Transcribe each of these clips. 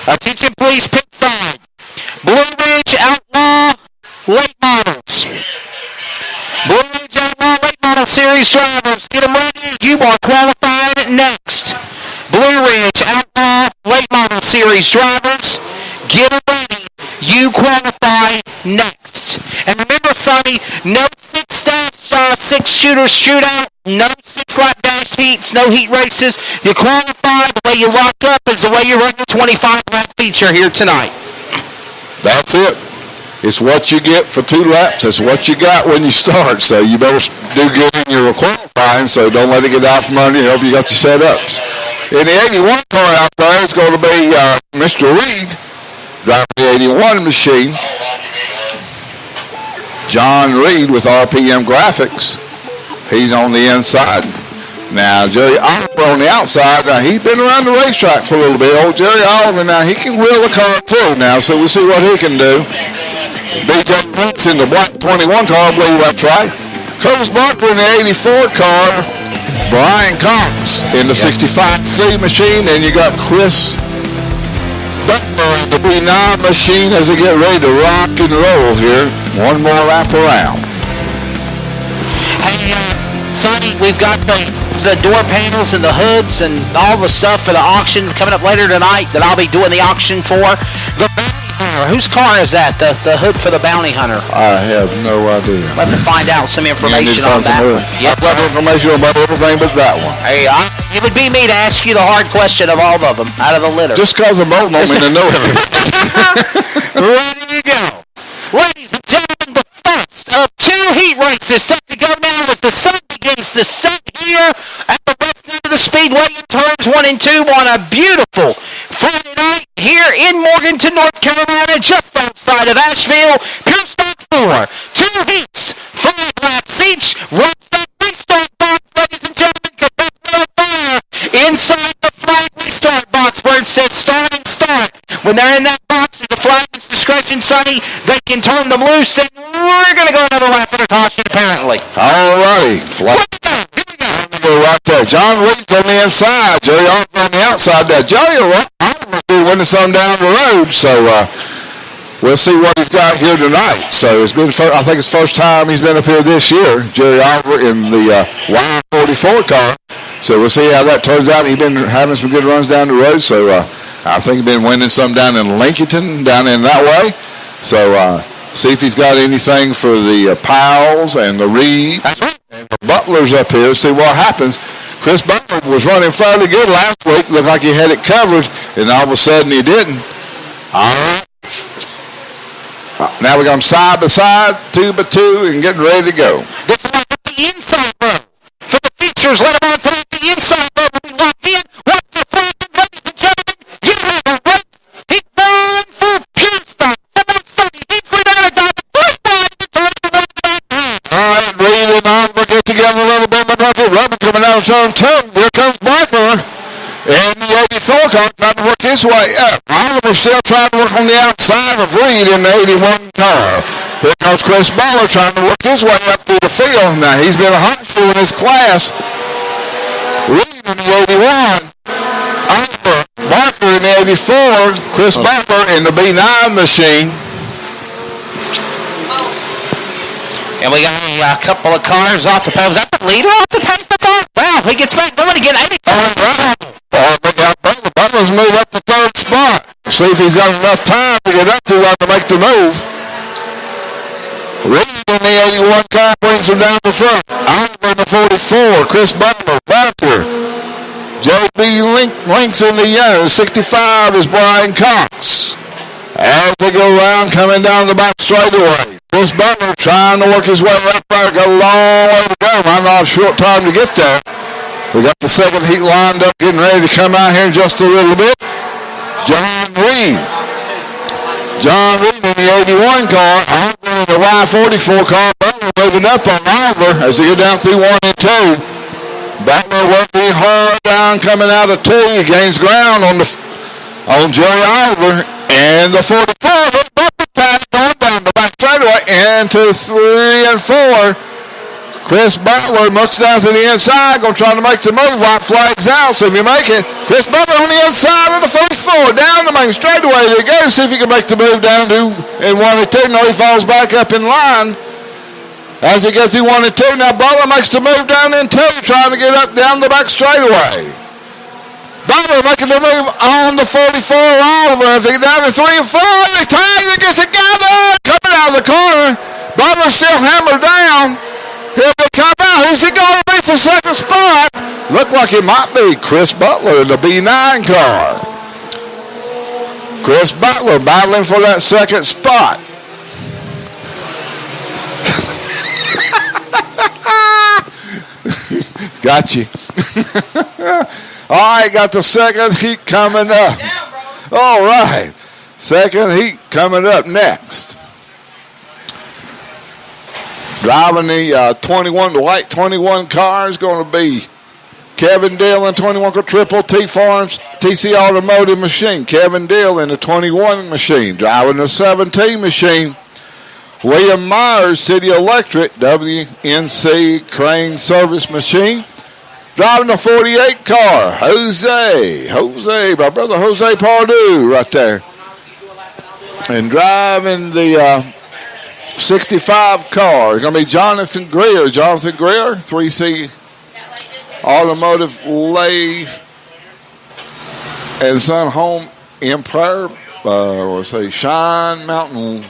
Attention, please, pit side. Blue Ridge Outlaw late models. Blue Ridge Outlaw late model series drivers, get them ready. You are qualified next. Blue Ridge Outlaw late model series drivers, get them ready. You qualify next. And remember, Sonny, no 6-shooter shootout, no 6-lap dash heats, no heat races. You qualify. The way you lock up is the way you run your 25-lap feature here tonight. That's it. It's what you get for 2 laps. It's what you got when you start. So you better do good in your qualifying, so don't let it get out from under you. Hope you got your setups. In the 81 car out there, it's going to be Mr. Ridg driving the 81 machine. John Reed with RPM Graphics. He's on the inside. Now, Jerry Oliver on the outside. Now, he's been around the racetrack for a little bit. Old Jerry Oliver, now, he can wheel the car, too, now, so we'll see what he can do. BJ Prince in the black 21 car, I believe that's right. Curtis Barker in the 84 car. Brian Cox in the 65C machine. And you got Chris Butler in the B9 machine as they get ready to rock and roll here. One more lap around. Hey, Sonny, we've got the door panels and the hoods and all the stuff for the auction coming up later tonight that I'll be doing the auction for. The Bounty Hunter, whose car is that? The hood for the Bounty Hunter. I have no idea. We'll have to find out some information on that one. I've got information about everything but that one. Hey, it would be me to ask you the hard question of all of them out of the litter. Just because I'm old don't mean to know everything. Ready to go. Ladies and gentlemen, the first of 2 heat races set to go now as the sun begins to set here at the west end of the speedway in turns 1 and 2 on a beautiful Friday night here in Morganton, North Carolina, just outside of Asheville. Pure Stock 4, 2 heats, 5 laps each. One stop restart box, ladies and gentlemen, on fire inside the flag restart box where it says start and start. When they're in that box, at the flagman's discretion, Sonny, they can turn them loose, and we're going to go another lap under caution, apparently. All righty. Here we go. Right there. John Reed's on the inside. Jerry Oliver on the outside there. Jerry Oliver's winning some down the road, so we'll see what he's got here tonight. So it's been, I think it's the first time he's been up here this year, Jerry Oliver in the Y44 car. So we'll see how that turns out. He's been having some good runs down the road, so I think he's been winning some down in Lincoln, down in that way. So see if he's got anything for the Powells and the Reed and the Butlers up here. See what happens. Chris Butler was running fairly good last week. Looked like he had it covered, and all of a sudden he didn't. All right. Now we got them side by side, 2 by 2, and getting ready to go. This is like the inside row. For the features, let them on tonight. The inside row will be locked in. What's the front, ladies and gentlemen? You have a race. He's going for Pure Stock. He's down a dive. All right, Reed and Oliver get together a little bit. Rubber coming out of turn 2. Here comes Barker. And the 84 car trying to work his way up. Oliver still trying to work on the outside of Reed in the 81 car. Here comes Chris Butler trying to work his way up through the field. Now, he's been a hot shoe in his class. Reed in the 81. Oliver, Barker in the 84. Chris Butler in the B9 machine. And we got a couple of cars off the pace. Was that the leader off the pace, I thought? Wow, he gets back going again. 85. Butler's moved up to 3rd spot. See if he's got enough time to get up to that to make the move. Reed in the 81 car brings him down the front. Oliver in the 44. Chris Butler, Barker. J.B. Links in the 65 is Brian Cox. As they go around, coming down the back straightaway. Chris Butler trying to work his way up there. Got a long way to go. I'm not a short time to get there. We got the second heat lined up, getting ready to come out here in just a little bit. John Reed. John Reed in the 81 car. Oliver in the Y44 car. Butler moving up on Oliver as they go down through 1 and 2. Butler working hard down, coming out of 2. He gains ground on Jerry Oliver. And the 44. Butler pass going down the back straightaway into 3 and 4. Chris Butler looks down to the inside, going to try to make the move. White flag's out, so if you make it, Chris Butler on the inside of the 44, down to lane straightaway. There he goes. See if he can make the move down to in 1 and 2. No, he falls back up in line. As he gets through 1 and 2, now Butler makes the move down in 2, trying to get up down the back straightaway. Butler making the move on the 44. Oliver as he down to 3 and 4. He tags and gets together. Coming out of the corner. Butler still hammered down. He'll be come out. Who's he going to be for second spot? Look like it might be Chris Butler in the B9 car. Chris Butler battling for that second spot. Got you. All right, got the second heat coming up. All right, second heat coming up next. Driving the 21, the white 21 car is going to be Kevin Deal in 21 for Triple T Farms, TC Automotive machine. Kevin Deal in the 21 machine. Driving the 17 machine, William Myers, City Electric, WNC Crane Service machine. Driving the 48 car, Jose, my brother Jose Pardue right there. And driving the 65 car, it's going to be Jonathan Greer, 3C Automotive Lathe and Son Home Empire, Shine Mountain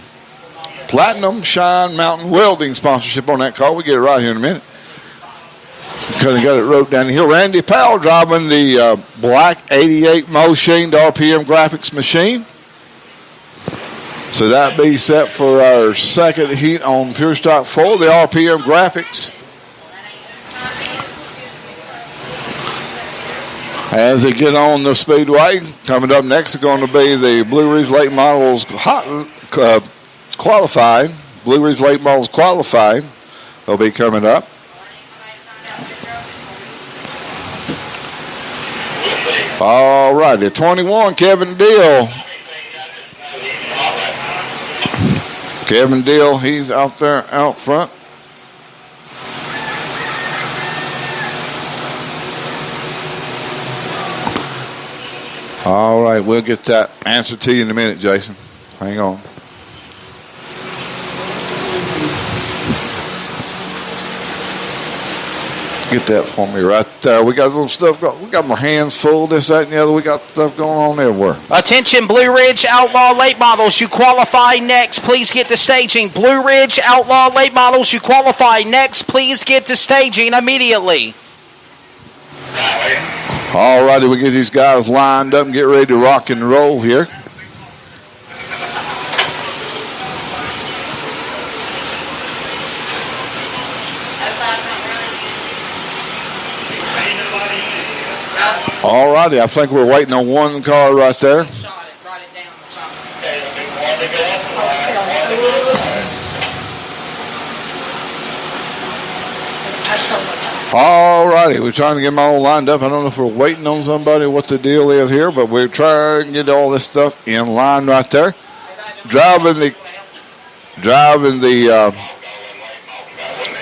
Platinum Shine Mountain Welding sponsorship on that car. We'll get it right here in a minute. Could have got it wrote down here. Randy Powell driving the black 88 machined RPM graphics machine. So that be set for our second heat on Pure Stock 4, the RPM graphics. As they get on the speedway, coming up next is going to be the Blue Ridge Late Models qualified. Blue Ridge Late Models qualified. They'll be coming up. All right, the 21, Kevin Deal. Kevin Deal, he's out there out front. All right, we'll get that answer to you in a minute, Jason. Hang on. Get that for me right there. We got some stuff. We got my hands full. This, that, and the other. We got stuff going on everywhere. Attention, Blue Ridge Outlaw Late Models. You qualify next. Please get to staging. Blue Ridge Outlaw Late Models. You qualify next. Please get to staging immediately. All righty, we get these guys lined up and get ready to rock and roll here. All righty, I think we're waiting on one car right there. All righty, we're trying to get them all lined up. I don't know if we're waiting on somebody, what the deal is here, but we're trying to get all this stuff in line right there. Driving the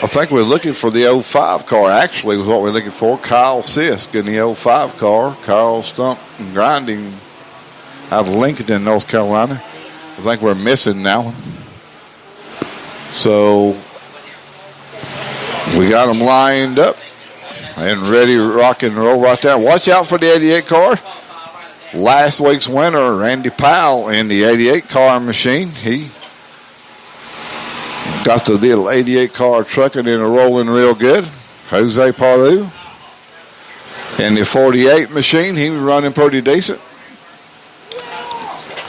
I think we're looking for the 05 car, actually, was what we're looking for. Kyle Sisk in the 05 car. Kyle Stump and Grinding out of Lincoln, North Carolina. I think we're missing now. So we got them lined up and ready to rock and roll right there. Watch out for the 88 car. Last week's winner, Randy Powell, in the 88 car machine. He got the little 88 car trucking and rolling real good. Jose Pardue in the 48 machine. He was running pretty decent.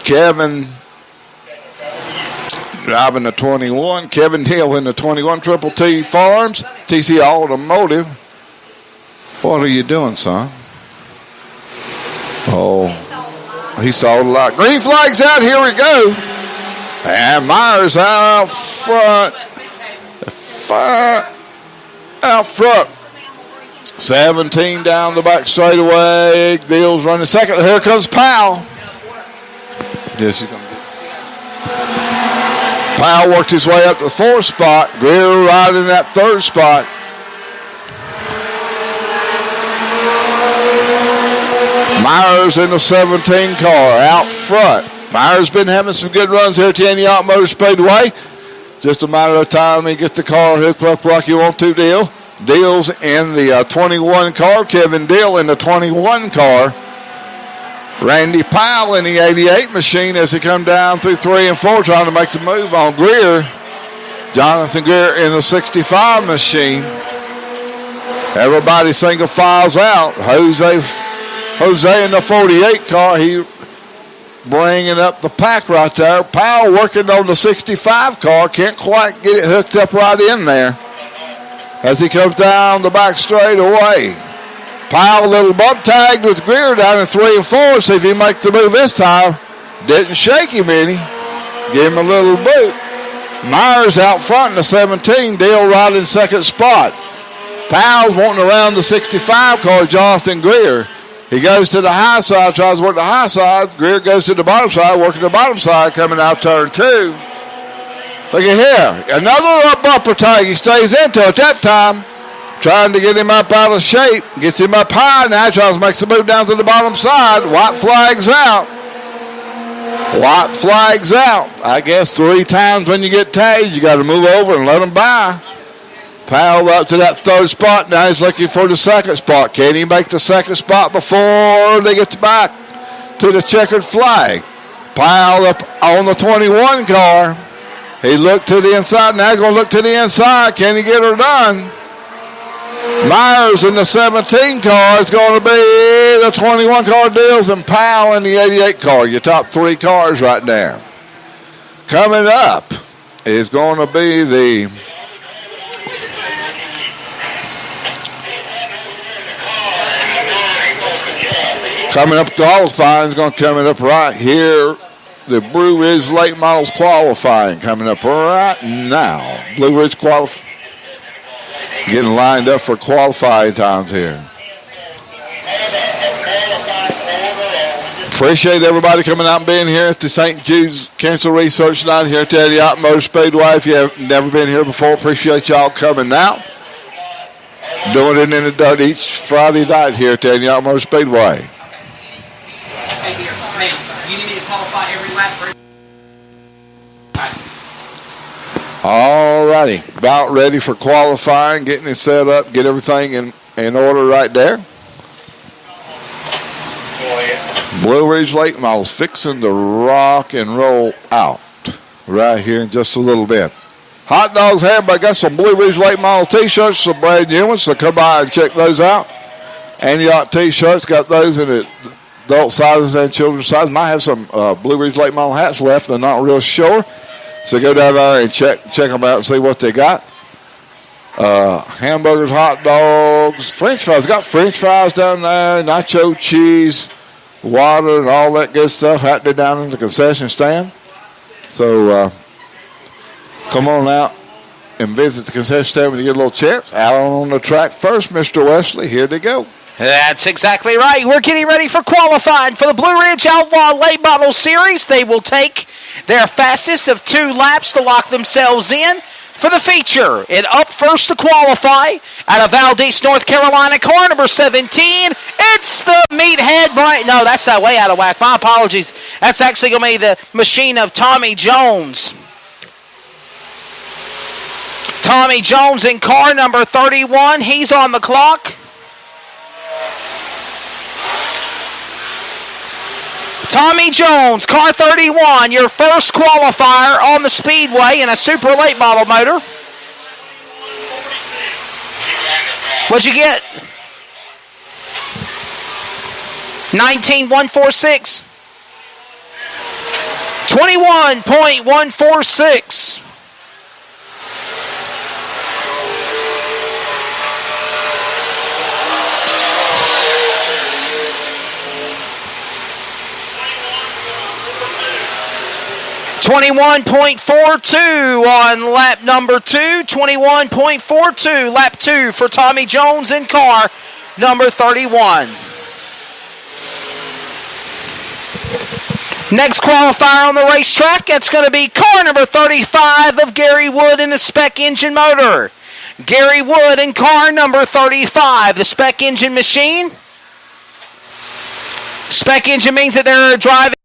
Kevin driving the 21. Kevin Hill in the 21 Triple T Farms. TC Automotive. What are you doing, son? Oh, he saw a lot. Green flag's out. Here we go. And Myers out front. Out front. 17 down the back straightaway. Deal's running second. Here comes Powell. Yes, he's going to do. Powell worked his way up to the fourth spot. Greer right in that third spot. Myers in the 17 car out front. Myers been having some good runs here at Antioch Motor Speedway. Just a matter of time he gets the car hooked up like you want to, Deal. Deal's in the 21 car. Kevin Deal in the 21 car. Randy Powell in the 88 machine as he come down through 3 and 4 trying to make the move on Greer. Jonathan Greer in the 65 machine. Everybody single files out. Jose in the 48 car. He bringing up the pack right there. Powell working on the 65 car. Can't quite get it hooked up right in there as he comes down the back straightaway. Powell a little bump tagged with Greer down in 3 and 4. See if he makes the move this time. Didn't shake him any. Give him a little boot. Myers out front in the 17. Deal right in second spot. Powell's wanting around the 65 car, Jonathan Greer. He goes to the high side, tries to work the high side. Greer goes to the bottom side, working the bottom side, coming out turn 2. Look at here. Another bumper tag he stays into at that time. Trying to get him up out of shape. Gets him up high now. Tries to make the move down to the bottom side. White flags out. White flags out. I guess 3 times when you get tagged, you got to move over and let them by. Powell up to that 3rd spot. Now he's looking for the 2nd spot. Can he make the 2nd spot before they get back to the checkered flag? Powell up on the 21 car. He looked to the inside. Now he's going to look to the inside. Can he get her done? Myers in the 17 car is going to be the 21 car Deals, and Powell in the 88 car. Your top 3 cars right there. Coming up is going to be the coming up qualifying is going to come up right here. The Blue Ridge Late Models qualifying coming up right now. Blue Ridge qualifying. Getting lined up for qualifying times here. Appreciate everybody coming out and being here at the St. Jude's Cancer Research Night here at the Antioch Motor Speedway. If you have never been here before, appreciate y'all coming out. Doing it in the dirt each Friday night here at the Antioch Motor Speedway. You need me to qualify every lap for All righty. About ready for qualifying, getting it set up, get everything in order right there. Blue Ridge Late Models fixing to rock and roll out right here in just a little bit. Hot Dogs Hamburger got some Blue Ridge Late Model t-shirts, some brand new ones, so come by and check those out. Antioch t-shirts, got those in the adult sizes and children's sizes. Might have some Blue Ridge Late Model hats left. They're not real sure. So go down there and check them out and see what they got. Hamburgers, hot dogs, French fries. Got French fries down there, nacho cheese, water, and all that good stuff happening down in the concession stand. So come on out and visit the concession stand when you get a little chance. Out on the track first, Mr. Wesley. Here they go. That's exactly right. We're getting ready for qualifying for the Blue Ridge Outlaw Late Model Series. They will take their fastest of 2 laps to lock themselves in for the feature. And up first to qualify out of Valdez, North Carolina, car number 17. It's the Meathead Brian. No, that's way out of whack. My apologies. That's actually going to be the machine of Tommy Jones. Tommy Jones in car number 31. He's on the clock. Tommy Jones, car 31, your first qualifier on the speedway in a super late model motor. What'd you get? 19.146. 21.146. .42 on lap number 2. 21.42 lap 2 for Tommy Jones in car number 31. Next qualifier on the racetrack, that's going to be car number 35 of Gary Wood in the spec engine motor. Gary Wood in car number 35, the spec engine machine. Spec engine means that they're driving